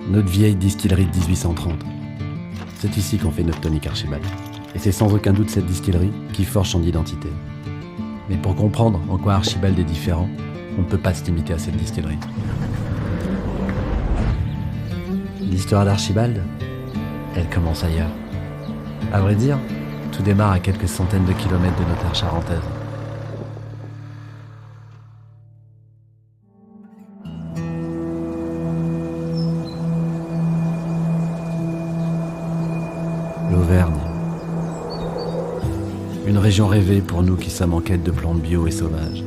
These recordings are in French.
notre vieille distillerie de 1830. C'est ici qu'on fait notre tonique Archibald. Et c'est sans aucun doute cette distillerie qui forge son identité. Mais pour comprendre en quoi Archibald est différent, on ne peut pas se limiter à cette distillerie. L'histoire d'Archibald, elle commence ailleurs. À vrai dire, tout démarre à quelques centaines de kilomètres de nos terres charentaises. L'Auvergne. Une région rêvée pour nous qui sommes en quête de plantes bio et sauvages.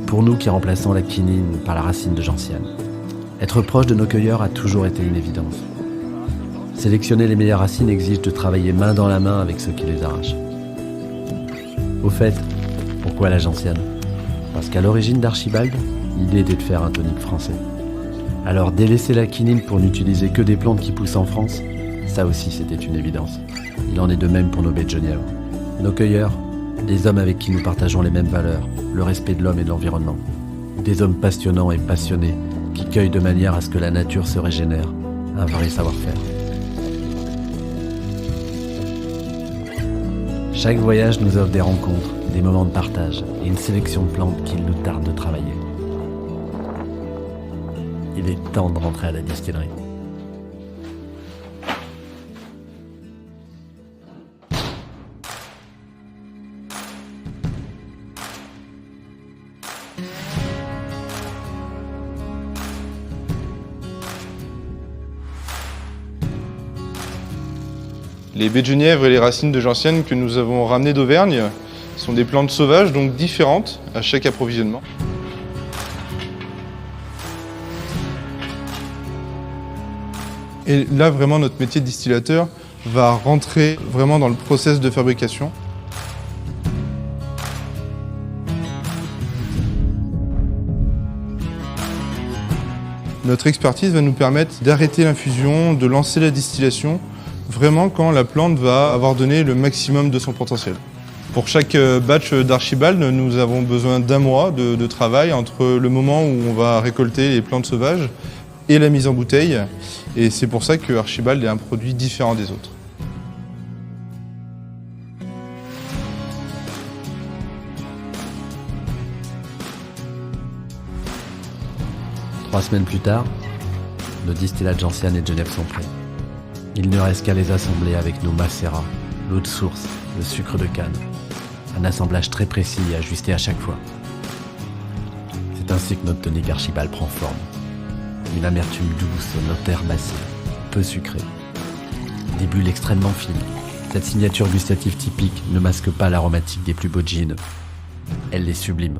Pour nous qui remplaçons la quinine par la racine de gentiane. Être proche de nos cueilleurs a toujours été une évidence. Sélectionner les meilleures racines exige de travailler main dans la main avec ceux qui les arrachent. Au fait, pourquoi la gentiane? Parce qu'à l'origine d'Archibald, l'idée était de faire un tonique français. Alors délaisser la quinine pour n'utiliser que des plantes qui poussent en France, ça aussi c'était une évidence. Il en est de même pour nos baies de Genièvre. Nos cueilleurs, des hommes avec qui nous partageons les mêmes valeurs, le respect de l'homme et de l'environnement. Des hommes passionnants et passionnés qui cueillent de manière à ce que la nature se régénère. Un vrai savoir-faire. Chaque voyage nous offre des rencontres, des moments de partage et une sélection de plantes qu'il nous tarde de travailler. Il est temps de rentrer à la distillerie. Les baies de genièvre et les racines de gentiane que nous avons ramenées d'Auvergne sont des plantes sauvages, donc différentes à chaque approvisionnement. Et là, vraiment, notre métier de distillateur va rentrer vraiment dans le process de fabrication. Notre expertise va nous permettre d'arrêter l'infusion, de lancer la distillation, vraiment quand la plante va avoir donné le maximum de son potentiel. Pour chaque batch d'Archibald, nous avons besoin d'1 mois de travail entre le moment où on va récolter les plantes sauvages et la mise en bouteille. Et c'est pour ça que Archibald est un produit différent des autres. Trois semaines plus tard, nos distillats de gentiane et de Genève sont prêts. Il ne reste qu'à les assembler avec nos macérats, l'eau de source, le sucre de canne. Un assemblage très précis et ajusté à chaque fois. C'est ainsi que notre tonique Archibald prend forme. Une amertume douce, aux notes herbacées, peu sucrée. Des bulles extrêmement fines. Cette signature gustative typique ne masque pas l'aromatique des plus beaux gins. Elle les sublime.